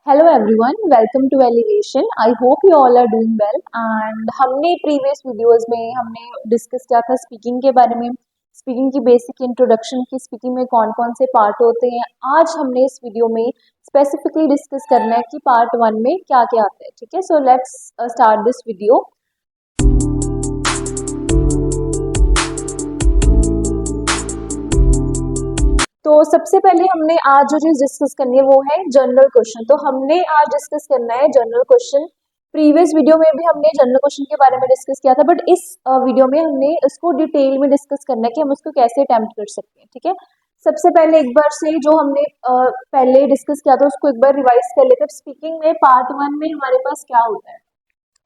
Hello everyone, welcome to Elevation. I hope you all are doing well. And हमने previous videos में हमने discuss किया था speaking के बारे में, स्पीकिंग की बेसिक इंट्रोडक्शन की, स्पीकिंग में कौन कौन से पार्ट होते हैं। आज हमने इस वीडियो में स्पेसिफिकली डिस्कस करना है कि पार्ट 1 में क्या क्या आता है। ठीक है, so let's start this video. तो सबसे पहले हमने आज जो चीज डिस्कस करनी है वो है जनरल क्वेश्चन। तो हमने आज डिस्कस करना है जनरल क्वेश्चन। प्रीवियस वीडियो में भी हमने जनरल क्वेश्चन के बारे में डिस्कस किया था, बट इस वीडियो में हमने इसको डिटेल में डिस्कस करना है कि हम उसको कैसे अटेम्प्ट कर सकते हैं। ठीक है, सबसे पहले एक बार से जो हमने पहले डिस्कस किया था उसको एक बार रिवाइज कर लेते हैं। स्पीकिंग में पार्ट 1 में हमारे पास क्या होता है,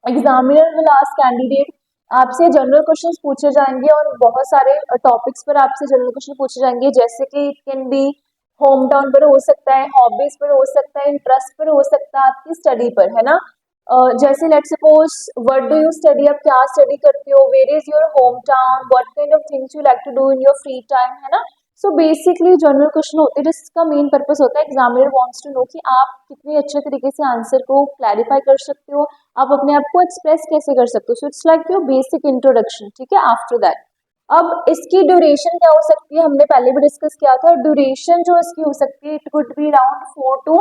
एग्जामिनर विल आस्क कैंडिडेट, आपसे जनरल क्वेश्चंस पूछे जाएंगे और बहुत सारे टॉपिक्स पर आपसे जनरल क्वेश्चन पूछे जाएंगे, जैसे कि it can be home town पर हो सकता है, हॉबीज पर हो सकता है, इंटरेस्ट पर हो सकता है, आपकी स्टडी पर, है ना। जैसे let suppose what do you study, आप क्या स्टडी करते हो, where is your home town, what kind of things you like to do in your free time, है ना। सो बेसिकली जनरल क्वेश्चन होते हैं जिसका मेन पर्पस होता है एग्जामिनर वांट्स टू नो कि आप कितनी अच्छे तरीके से आंसर को क्लैरिफाई कर सकते हो, आप अपने आप को एक्सप्रेस कैसे कर सकते हो। So it's like your basic introduction. ठीक है, आफ्टर दैट अब इसकी ड्यूरेशन क्या हो सकती है, हमने पहले भी डिस्कस किया था। ड्यूरेशन जो इसकी हो सकती है, it could be around 4 to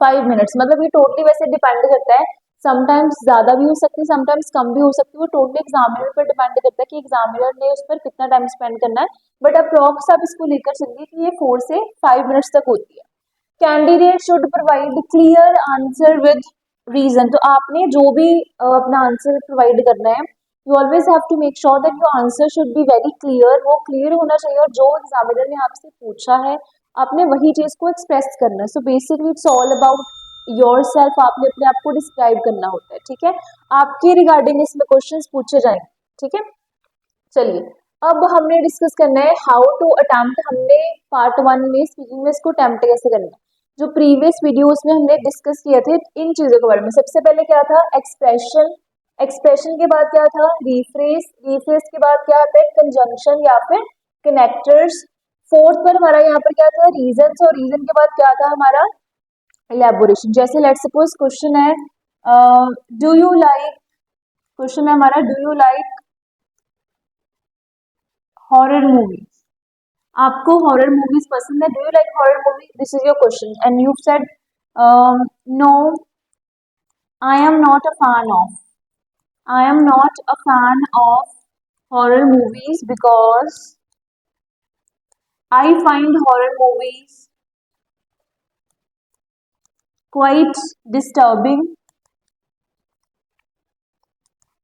5 minutes. मतलब ये टोटली वैसे डिपेंड करता है, समटाइम्स ज्यादा भी हो सकती है, समटाइम्स कम भी हो सकती है। वो टोटली एग्जामिनर पर डिपेंड करता है कि एग्जामिनर ने उस पर कितना टाइम स्पेंड करना है, बट अप्रॉक्स आप इसको लेकर चलिए कि ये 4 से 5 मिनट्स तक होती है। Candidate should provide clear answer with reason. तो आपने जो भी अपना आंसर प्रोवाइड करना है, you always have to make sure that your answer should be very clear. वो क्लियर होना चाहिए और जो एग्जामिनर ने आपसे पूछा है आपने वही चीज को एक्सप्रेस करना है। So basically it's all about your self, आपने अपने आप को डिस्क्राइब करना होता है। ठीक है, आपके रिगार्डिंग इसमें क्वेश्चंस पूछे जाएंगे। ठीक है, चलिए अब हमने डिस्कस करना है हाउ टू अटेम्प्ट। हमने पार्ट 1 में स्पीकिंग में इसको अटेम्प्ट कैसे करना है, जो प्रीवियस वीडियोस में हमने डिस्कस किए थे इन चीजों के बारे में। सबसे पहले क्या था, एक्सप्रेशन, एक्सप्रेशन के बाद क्या था, रीफ्रेज, रीफ्रेज के बाद क्या आता है, कंजंक्शन या फिर कनेक्टर्स। फोर्थ पर हमारा यहाँ पर क्या था, रीजंस, और रीजन के बाद क्या था हमारा, इलेबोरेशन। जैसे लेट सपोज क्वेश्चन है डू यू लाइक, क्वेश्चन है हमारा do you like horror movies, आपको हॉरर मूवीज पसंद है, do you like horror movie, this is your question and you said no I am not a fan of, I am not a fan of horror movies because I find horror movies quite disturbing,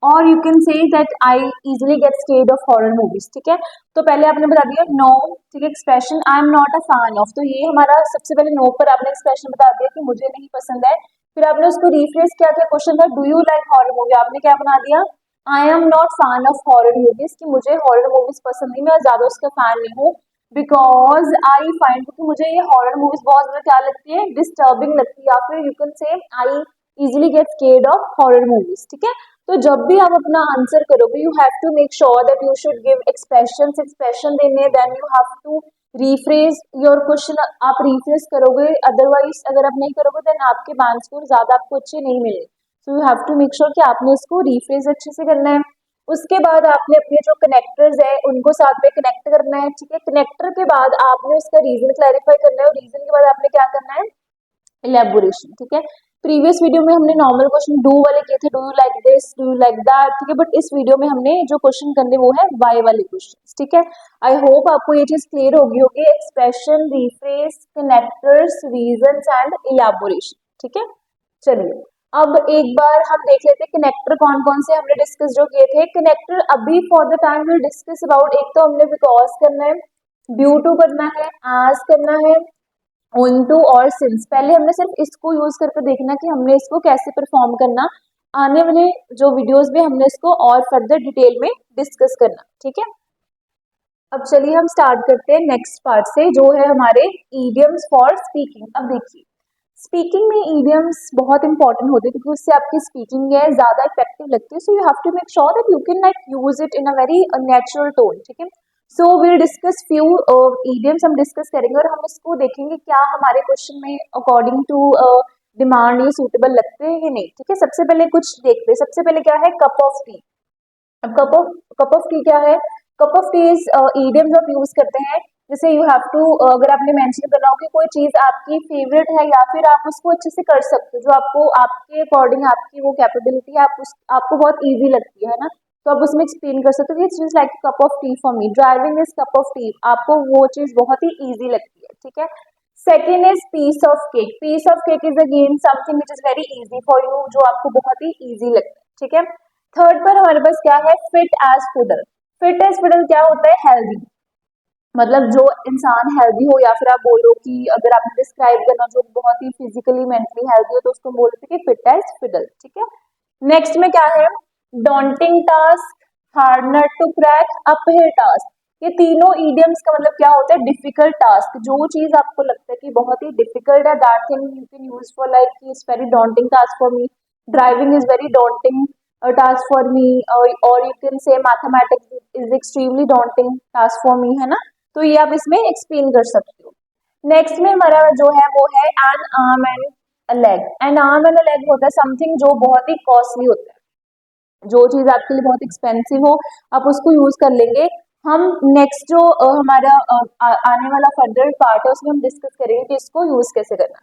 और you can say that I easily get scared of horror movies. ठीक है, तो पहले आपने बता दिया no. ठीक है, expression I am not a fan of, तो ये हमारा सबसे पहले नो पर आपने एक्सप्रेशन बता दिया कि मुझे नहीं पसंद है। फिर आपने उसको रिफ्रेश किया था, क्वेश्चन था do you like horror movie, आपने क्या बना दिया, आई am not fan of horror movies, कि मुझे हॉरर मूवीज पसंद नहीं, मैं ज्यादा उसका फैन नहीं हूँ। बिकॉज आई फाइंड, क्योंकि मुझे ये हॉरर मूवीज बहुत ज्यादा क्या लगती है, डिस्टर्बिंग लगती है, या फिर you can say I easily get scared of horror movies. ठीक है, तो जब भी आप अपना आंसर करोगे you have to make sure that you should give expression, expression देने, then you have to rephrase your question, आप रीफ्रेज करोगे, अदरवाइज अगर आप नहीं करोगे देन आपके बैंक स्कोर ज्यादा आपको अच्छे नहीं मिले। So you have to make sure कि आपने इसको रीफ्रेज अच्छे से करना है। उसके बाद आपने अपने जो कनेक्टर्स है उनको साथ में कनेक्ट करना है। ठीक है, कनेक्टर के बाद आपने उसका रीजन क्लैरिफाई करना है, और रीजन के बाद आपने क्या करना है, इलेबोरेशन। ठीक है, प्रीवियस वीडियो में हमने नॉर्मल क्वेश्चन डू वाले किए थे, do you like this, do you like that. ठीक है, बट इस वीडियो में हमने जो क्वेश्चन करने वो है वाई वाले क्वेश्चन। ठीक है, आई होप आपको ये चीज क्लियर होगी होगी, expression, rephrase, connectors, reasons and elaboration. ठीक है, चलिए अब एक बार हम देख लेते हैं कनेक्टर कौन कौन से हमने डिस्कस जो किए थे। कनेक्टर अभी for the time will discuss about, एक तो हमने बिकॉज करना है, ड्यू टू करना है, एज करना है, ऑन टू और सिंस। पहले हमने सिर्फ इसको यूज करके देखना कि हमने इसको कैसे परफॉर्म करना, आने वाले जो वीडियोस में हमने इसको और फर्दर डिटेल में डिस्कस करना। ठीक है, अब चलिए हम स्टार्ट करते हैं नेक्स्ट पार्ट से, जो है हमारे ईडियम्स फॉर स्पीकिंग। अब देखिए स्पीकिंग में ईडियम्स बहुत इंपॉर्टेंट होते हैं क्योंकि उससे आपकी स्पीकिंग है ज्यादा इफेक्टिव लगती है। So you have to make sure that you can like use it in a very natural tone. ठीक है, so will discuss few idioms हम डिस्कस करेंगे और हम इसको देखेंगे क्या हमारे क्वेश्चन में अकॉर्डिंग टू डिमांड ये सूटेबल लगते हैं कि नहीं। ठीक है, सबसे पहले कुछ देखते हैं। सबसे पहले क्या है, कप ऑफ टी। अब कप ऑफ टी क्या है, cup of T is idiom जो आप यूज करते हैं, जैसे यू हैव टू, अगर आपने मेंशन करना हो कि कोई चीज आपकी फेवरेट है या फिर आप उसको अच्छे से कर सकते हो, जो आपको आपके अकॉर्डिंग आपकी वो कैपेबिलिटी है, आपको बहुत ईजी लगती है ना, तो आप उसमें एक्सप्लेन कर सकते हो कि it's like cup of T for me, driving is cup of T, आपको वो चीज बहुत ही ईजी लगती है। ठीक है, second is piece of cake. Piece of cake is again something which is very easy for you, जो आपको बहुत ही ईजी लगता है। ठीक है, थर्ड पर हमारे पास क्या है, fit as fiddle. Fit as fiddle क्या होता है, हेल्दी, मतलब जो इंसान हेल्दी हो, या फिर आप बोलो कि अगर आपने डिस्क्राइब करना जो बहुत ही फिजिकली मेंटली हेल्दी हो, तो उसको बोलते हैं कि फिट एज फिडल। ठीक है, नेक्स्ट में क्या है, daunting task, hard nut to crack, uphill task. ये तीनों ईडियम्स का मतलब क्या होता है, डिफिकल्ट टास्क। जो चीज आपको लगता है कि बहुत ही डिफिकल्ट है, that thing you can use for like it's very daunting task for me, driving is very daunting task for me, और you can say mathematics is extremely daunting task for me, है ना, तो ये आप इसमें explain कर सकते हो। नेक्स्ट में हमारा जो है वो है N arm and a leg. N arm and a leg होता है समथिंग जो बहुत ही कॉस्टली होता है, जो चीज आपके लिए बहुत एक्सपेंसिव हो, आप उसको यूज कर लेंगे। हम नेक्स्ट जो हमारा आने वाला फर्दर पार्ट है उसमें हम डिस्कस करेंगे कि इसको यूज कैसे करना।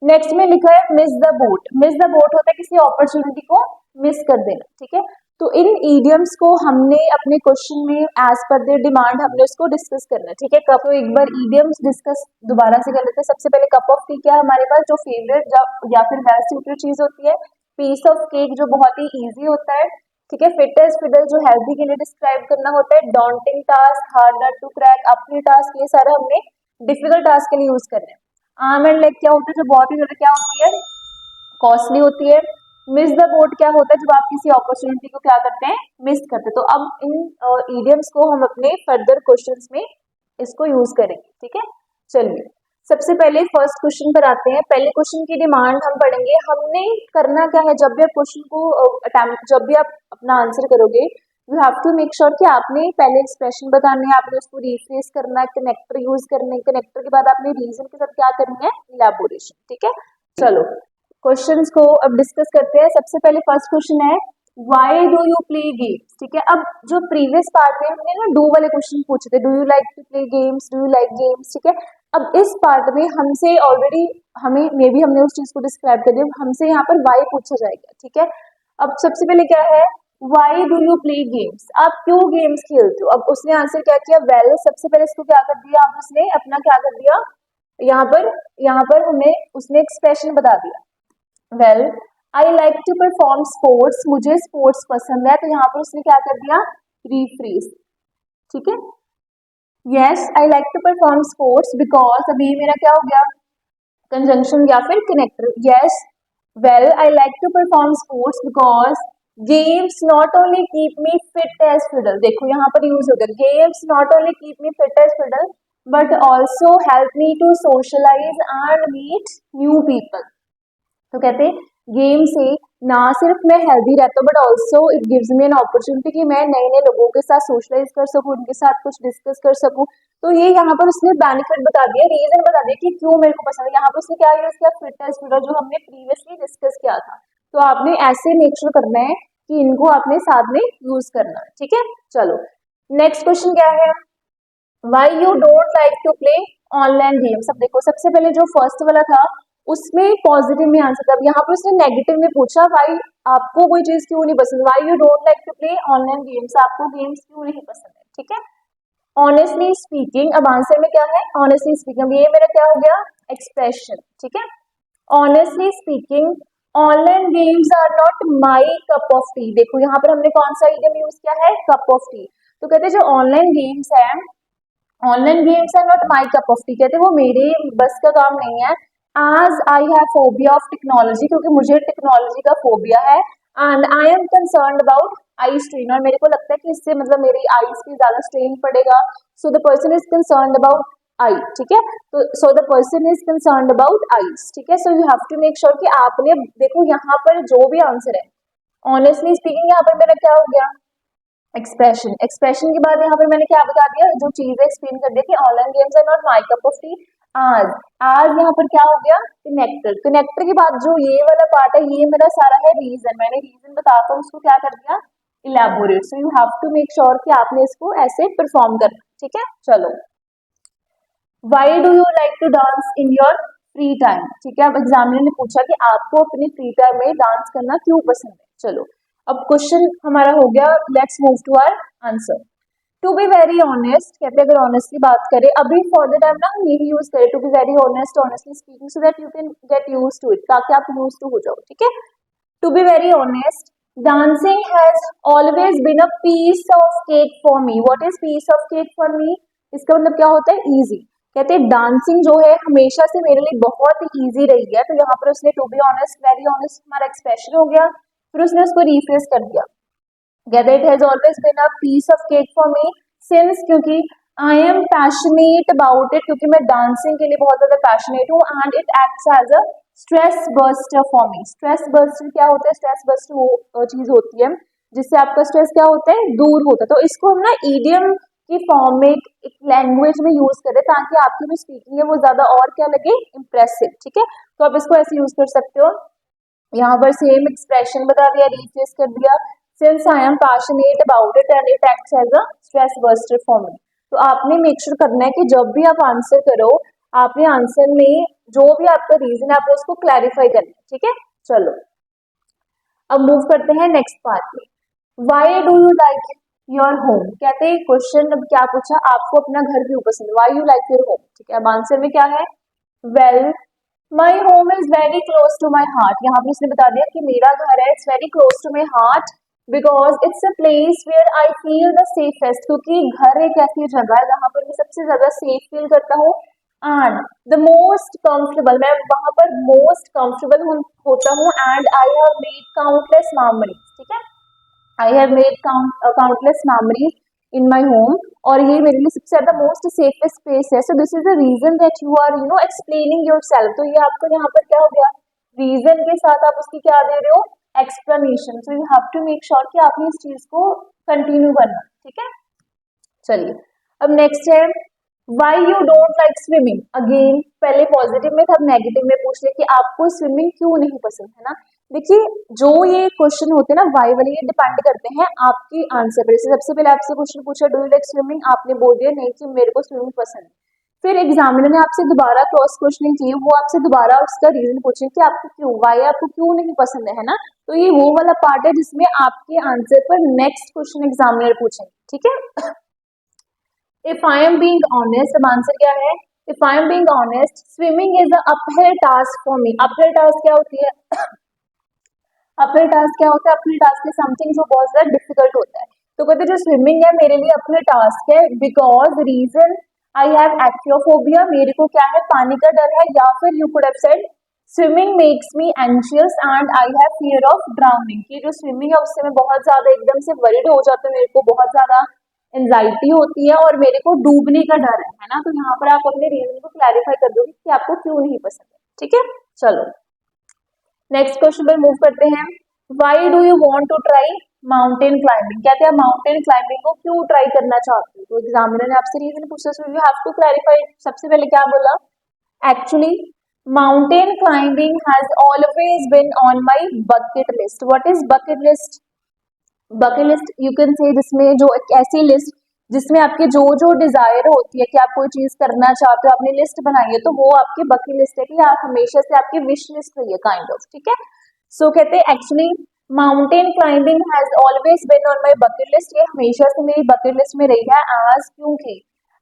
नेक्स्ट में लिखा है miss the boat. Miss the boat होता है किसी अपॉर्चुनिटी को मिस कर देना। ठीक है, तो इन ईडियम्स को हमने अपने क्वेश्चन में एज पर देयर डिमांड हमने उसको डिस्कस करना है। ठीक है, कप, तो एक बार ईडियम्स डिस्कस दोबारा से कर लेते हैं। सबसे पहले कप ऑफ टी क्या है हमारे पास, जो फेवरेट या फिर वेल सूटेड चीज होती है। पीस ऑफ केक जो बहुत ही ईजी होता है। ठीक है, फिट एज फिडल जो हेल्दी के लिए डिस्क्राइब करना होता है। Daunting task, hard nut to crack, अपनी टास्क, ये सारा हमने डिफिकल्ट टास्क के लिए यूज करना है। आर्म एंड लेग क्या होता है, जो बहुत ही ज्यादा क्या होती है, कॉस्टली होती है। मिस द बोट क्या होता है, जब आप किसी अपॉर्चुनिटी को क्या करते हैं, मिस करते हैं। तो अब इन ईडियम्स को हम अपने फर्दर क्वेश्चंस में इसको यूज करेंगे। ठीक है, चलिए सबसे पहले फर्स्ट क्वेश्चन पर आते हैं। पहले क्वेश्चन की डिमांड हम पढ़ेंगे। हमने करना क्या है, जब भी आप क्वेश्चन को अटेम्प्ट, जब भी आप अपना आंसर करोगे, you have to make sure कि आपने पहले एक्सप्रेशन बताने हैं, आपने उसको रिफ्रेस करना है, कनेक्टर यूज करने, कनेक्टर के बाद आपने रीजन के साथ क्या करनी है, इलैबोरेशन। ठीक है, चलो क्वेश्चंस को अब डिस्कस करते हैं। सबसे पहले फर्स्ट क्वेश्चन है why do you play games. ठीक है, अब जो प्रीवियस पार्ट में हमने ना डू वाले क्वेश्चन पूछे थे, do you like to play games, do you like games. ठीक है, अब इस पार्ट में हमसे ऑलरेडी हमें मे बी हमने उस चीज को डिस्क्राइब कर दिया, हमसे यहाँ पर वाई पूछा जाएगा। ठीक है, अब सबसे पहले क्या है, why do you play games, आप क्यों गेम्स खेलते हो। अब उसने आंसर क्या किया, वेल सबसे पहले इसको क्या कर दिया, अब उसने अपना क्या कर दिया, यहाँ पर हमें उसने एक्सप्रेशन बता दिया। Well I like to perform sports, मुझे स्पोर्ट्स पसंद है, तो यहाँ पर उसने क्या कर दिया, रिफ्रेज। ठीक है, yes I like to perform sports because, अभी मेरा क्या हो गया, कंजंक्शन या फिर connector. Yes well I like to perform sports because games not only keep me fit as fiddle. देखो यहाँ पर यूज होगा, games not only keep me fit as fiddle but also help me to socialise and meet new people. तो कहते हैं game से ना सिर्फ मैं हेल्दी रहता हूँ, but also it gives me an opportunity कि मैं नए नए लोगों के साथ सोशलाइज कर सकूँ, उनके साथ कुछ डिस्कस कर सकूँ। तो ये यहाँ पर उसने बेनिफिट बता दिया, रीजन बता दिया कि क्यों मेरे को पसंद है। यहाँ पर उसने क्या यूज किया, फिटनेस फिटर, जो हमने प्रीवियसली डिस्कस किया था। तो आपने ऐसे मेक श्योर करना है कि इनको आपने साथ में यूज करना है। ठीक है, चलो नेक्स्ट क्वेश्चन क्या है, why you don't like to play online games. अब देखो सबसे पहले जो फर्स्ट वाला था उसमें पॉजिटिव में आंसर था, अब यहाँ पर उसने नेगेटिव में पूछा, वाई आपको कोई चीज क्यों नहीं पसंद, why you don't like to play online games, आपको गेम्स क्यों नहीं पसंद है। ठीक है, ऑनेस्टली स्पीकिंग, अब आंसर में क्या है, ऑनेस्टली स्पीकिंग, ये मेरा क्या हो गया, एक्सप्रेशन। ठीक है, honestly speaking online games are not my cup of tea. देखो यहाँ पर हमने कौन सा इडियम यूज किया है, कप ऑफ टी। तो कहते हैं जो ऑनलाइन गेम्स है, online games are not my cup of tea, कहते वो मेरे बस का काम नहीं है। As I have phobia of technology, क्योंकि मुझे टेक्नोलॉजी का फोबिया है। And I am concern about eye strain, और मेरे को लगता है कि इससे मतलब मेरी आईज पे ज्यादा स्ट्रेन पड़ेगा। So the person is concern about eye. ठीक है, तो so the person is concern about eyes. ठीक है, so you have to make sure कि आपने देखो यहाँ पर जो भी आंसर है, ऑनेस्टली स्पीकिंग यहाँ पर मेरा क्या हो गया, एक्सप्रेशन। एक्सप्रेशन के बाद यहाँ पर मैंने क्या बता दिया, जो चीजें एक्सप्लेन कर दी कि online games are not my cup of tea आज। आज यहाँ पर क्या हो गया, कनेक्टर। कनेक्टर के बाद जो ये वाला पार्ट है ये मेरा सारा है रीजन। मैंने रीजन बताकर उसको क्या कर दिया, elaborate. So you have to make sure कि आपने इसको ऐसे परफॉर्म करना, ठीक है। चलो, why do you like to dance in your free time, ठीक है। अब एग्जामिनर ने पूछा कि आपको अपनी फ्री टाइम में डांस करना क्यों पसंद है। चलो, अब क्वेश्चन हमारा हो गया, let's move to our answer. To be very honest, कहते हैं अगर ऑनेस्टली बात करें, अभी फॉर द टाइम ना हम यही यूज करें, to be very honest, honestly speaking, so that you can get use to it, ताकि आप यूज टू हो जाओ, ठीक है। To be very honest, dancing has always been a piece of cake for me. What is piece of cake for me? इसका मतलब क्या होता है, easy। कहते हैं डांसिंग जो है हमेशा से मेरे लिए बहुत ही इजी रही है। तो यहाँ पर उसने to be honest, very honest हमारा एक्सप्रेशन हो गया, फिर उसने उसको रिफ्रेश कर दिया। कहते it has always been a piece of cake for me since, क्योंकि I am passionate about it, क्योंकि मैं डांसिंग के लिए बहुत ज्यादा पैशनेट हूँ। And it acts as a stress buster for me. Stress buster क्या होता है, स्ट्रेस बस्टर वो चीज होती है जिससे आपका स्ट्रेस क्या होता है, दूर होता है। तो इसको हम ना ईडियम की फॉर्म में एक लैंग्वेज में यूज करें, ताकि आपकी जो स्पीकिंग है वो ज्यादा और क्या लगे, इम्प्रेसिव, ठीक है। तो आप इसको ऐसे यूज कर सकते हो। यहाँ पर सेम एक्सप्रेशन बता दिया, रिफ्रेश कर दिया, since I am passionate about it and it acts as a stress buster for me. तो आपने मेक श्योर करना है कि जब भी आप आंसर करो, आपने आंसर में जो भी आपका रीजन है आपने उसको क्लैरिफाई करना है, ठीक है। चलो, अब मूव करते हैं नेक्स्ट पार्ट में। Y do you like your home, कहते हैं क्वेश्चन अब क्या पूछा, आपको अपना घर क्यों पसंद है, why you like your home, ठीक है। अब आंसर में क्या है, well my home is very close to my heart. यहाँ पर उसने बता दिया कि मेरा घर है, it's very close to my heart because it's a place where I feel the safest, क्योंकि घर एक ऐसी जगह है जहाँ पर मैं सबसे ज्यादा सेफ फील करता हूँ। एंड द मोस्ट कंफर्टेबल, मैं वहां पर मोस्ट कंफर्टेबल होता हूँ। And I have made countless memories, ठीक है। I have made countless memories in my home, और ये मेरे लिए सबसे ज्यादा मोस्ट सेफेस्ट स्पेस है। So this is the reason that you are explaining yourself. तो ये आपको यहाँ पर क्या हो गया, रीजन के साथ आप उसकी क्या दे रहे हो, explanation. So you have to make sure कि आपने इस चीज को कंटिन्यू करना, ठीक है। चलिए, अब नेक्स्ट है, why you don't like swimming. Again पहले पॉजिटिव में था, अब नेगेटिव में पूछ ले कि आपको स्विमिंग क्यों नहीं पसंद, है ना। देखिए, जो ये क्वेश्चन होते हैं ना वाई वाले, ये डिपेंड करते हैं आपके आंसर पर। सबसे पहले आपसे क्वेश्चन पूछा, डू यू लाइक स्विमिंग, आपने बोल दिया नहीं कि मेरे को स्विमिंग पसंद है। फिर एग्जामिनर ने आपसे दोबारा क्रॉस क्वेश्चनिंग की, वो आपसे दोबारा उसका रीजन पूछे कि आपको क्यों, वाई आपको क्यों नहीं पसंद है ना। तो ये वो वाला पार्ट है जिसमें आपके आंसर पर नेक्स्ट क्वेश्चन एग्जामिनर पूछेंगे, ठीक है। If I am being honest, अब आंसर क्या है, if I am being honest, swimming is a uphill task for me. Uphill task क्या होती है, अपहिल टास्क क्या होता है, अपहिल टास्क इज समथिंग जो बहुत ज्यादा डिफिकल्ट होता है। तो कहते जो स्विमिंग है मेरे लिए अपहिल टास्क है, because reason I have aquaphobia, मेरे को क्या है, पानी का डर है। या फिर you could have said swimming makes me anxious and I have fear of drowning, की जो स्विमिंग है उससे मैं बहुत ज्यादा एकदम से वरीड हो जाती हूँ, मेरे को बहुत ज्यादा एंजाइटी होती है और मेरे को डूबने का डर है ना। तो यहाँ पर आप अपने रीजन को क्लैरिफाई कर दोगे कि आपको क्यों नहीं पसंद है, ठीक है। चलो, नेक्स्ट क्वेश्चन पर मूव करते हैं। Why do you want to try mountain climbing, कहते हैं माउंटेन क्लाइंबिंग को क्यों ट्राई करना चाहते हो। तो एग्जामिनर ने आपसे रीजन पूछा, so you have to clarify. सबसे पहले क्या बोला, actually mountain climbing has always been on my bucket list. What is bucket list, bucket list you can say जिसमें जो एक ऐसी लिस्ट जिसमें आपके जो जो डिजायर होती है कि आप कोई चीज करना चाहते हो, आपने लिस्ट बनाई है, तो वो आपके बकेट लिस्ट है कि आप हमेशा से आपकी विश लिस्ट रही है काइंड ऑफ, ठीक है। सो कहते हैं actually mountain climbing has always been on my bucket list, ये हमेशा से मेरी बकेट लिस्ट में रही है। आज क्योंकि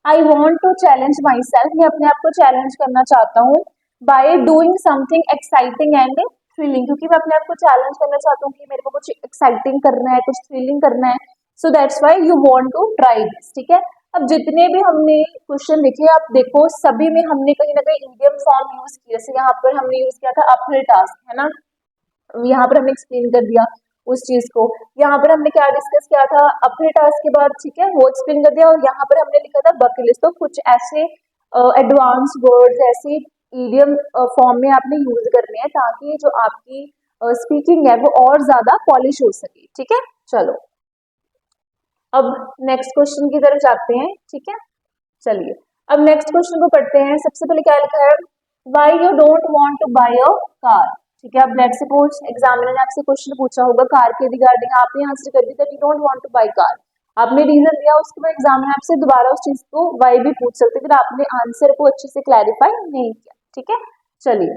I want to challenge myself, मैं अपने आप को चैलेंज करना चाहता हूँ, by doing something exciting and thrilling, क्योंकि मैं अपने आप को चैलेंज करना चाहता हूँ कि मेरे को कुछ एक्साइटिंग करना है, कुछ थ्रिलिंग करना है। So that's why you want to try this, ठीक है। अब जितने भी हमने क्वेश्चन लिखे आप देखो, सभी में हमने कहीं ना कहीं इडियम फॉर्म यूज किया। जैसे यहाँ पर हमने यूज किया था अपहिल टास्क, है ना, यहाँ पर हमने एक्सप्लेन कर दिया उस चीज को। यहाँ पर हमने क्या डिस्कस किया था, अपहिल टास्क के बाद, ठीक है, वो एक्सप्लेन कर दिया। और यहाँ पर हमने लिखा था बकेट लिस्ट। तो कुछ ऐसे एडवांस वर्ड्स, ऐसे ईडियम फॉर्म में आपने यूज करने हैं ताकि जो आपकी स्पीकिंग है वो और ज्यादा पॉलिश हो सके, ठीक है। चलो, अब नेक्स्ट क्वेश्चन की तरफ जाते हैं, ठीक है। चलिए, अब नेक्स्ट क्वेश्चन को पढ़ते हैं। सबसे पहले क्या लिखा है, why you don't want to buy a car. ठीक है, अब लेट्स सपोज एग्जामिनर ने आपसे क्वेश्चन पूछा होगा कार के रिगार्डिंग, आपने आंसर कर दिया that you don't want to buy car, आपने रीजन दिया, उसके बाद एग्जामिनर आपसे दोबारा उस चीज को वाई भी पूछ सकते, फिर आपने आंसर को अच्छे से क्लैरिफाई नहीं किया। ठीक है, चलिए,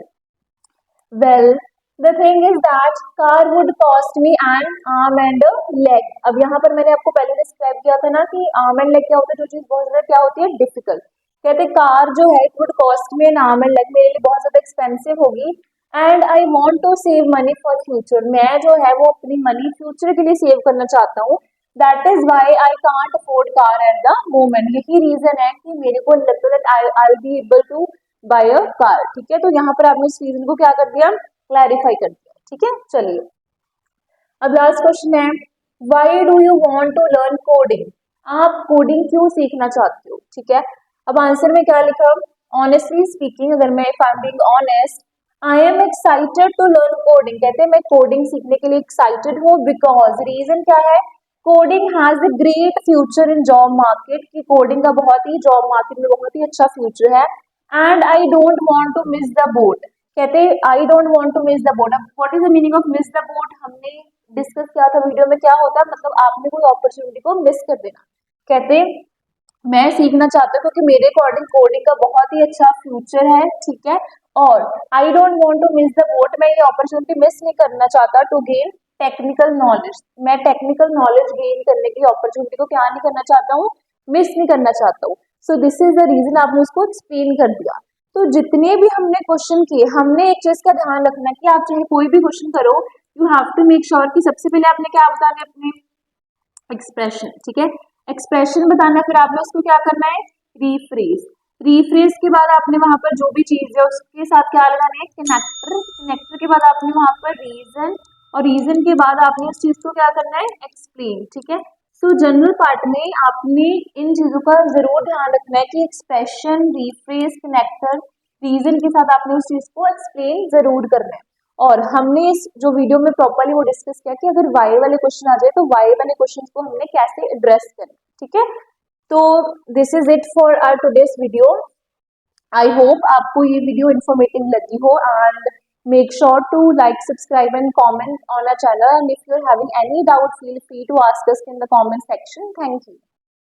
well the thing is that car would cost me an arm and a leg. अब यहाँ पर मैंने आपको पहले डिस्क्राइब किया था ना कि आर्म एंड लेग क्या होता है, जो चीज बहुत ज्यादा क्या होती है, डिफिकल्ट। कहते कार जो है it would cost me an arm and leg, मेरे लिए बहुत ज्यादा एक्सपेंसिव होगी, and I want to save money for future, मैं जो है वो अपनी मनी फ्यूचर के लिए सेव करना चाहता हूँ। That is why I can't afford car at the moment, यही रीजन है कि मेरे को लगता है I will be able to buy a car. ठीक है, तो यहाँ पर आपने इस रीजन को क्या कर दिया, क्लैरिफाई कर दिया। ठीक है, चलिए, अब लास्ट क्वेश्चन है, why do you want to learn coding, आप कोडिंग क्यों सीखना चाहते हो। ठीक है, अब आंसर में क्या लिखा, ऑनेस्टली स्पीकिंग, अगर मैं if I am being honest, I am excited to learn coding, कहते हैं मैं कोडिंग सीखने के लिए एक्साइटेड हूँ, बिकॉज रीजन क्या है, coding has a great future in job market, की कोडिंग का बहुत ही जॉब मार्केट में बहुत ही अच्छा फ्यूचर है, and I don't want to miss the boat, कहते हैं I don't want to miss the boat. अब what is the meaning of miss the boat, हमने डिस्कस किया था वीडियो में, क्या होता है, मतलब आपने कोई अपॉर्चुनिटी को मिस कर देना। कहते मैं सीखना चाहता हूँ क्योंकि मेरे अकॉर्डिंग कोडिंग का बहुत ही अच्छा फ्यूचर है। ठीक है, और I don't want to miss the boat, मैं ये अपॉर्चुनिटी मिस नहीं करना चाहता टू गेन टेक्निकल नॉलेज, मैं टेक्निकल नॉलेज गेन करने की अपॉर्चुनिटी को क्या नहीं करना चाहता हूँ, मिस नहीं करना चाहता हूँ। So this is the reason, आपने उसको एक्सप्लेन कर दिया। तो जितने भी हमने क्वेश्चन किए, हमने एक चीज का ध्यान रखना कि आप चाहे कोई भी क्वेश्चन करो, you have to make sure कि सबसे पहले आपने क्या बताना है, अपने एक्सप्रेशन। ठीक है, एक्सप्रेशन बताना है, फिर आपने उसको क्या करना है, रीफ्रेज, रीफ्रेज के बाद आपने वहां पर जो भी चीज है उसके साथ क्या लगाना है, कनेक्टर, कनेक्टर के बाद आपने वहां पर रीजन, और रीजन के बाद आपने उस चीज को क्या करना है, एक्सप्लेन। ठीक है, सो जनरल पार्ट में आपने इन चीजों का जरूर ध्यान रखना है कि एक्सप्रेशन, रीफ्रेज, कनेक्टर, रीजन के साथ आपने उस चीज को एक्सप्लेन जरूर करना है। और हमने इस जो वीडियो में प्रॉपर्ली वो डिस्कस किया कि अगर वाई वाले क्वेश्चन आ जाए तो वाई वाले क्वेश्चन को हमने कैसे एड्रेस करना। ठीक है, तो this is it for our today's video. I hope आपको ये वीडियो इन्फॉर्मेटिव लगी हो, and make sure to like, subscribe and comment on our channel, and if you are having any doubt feel free to ask us in the comment section. Thank you.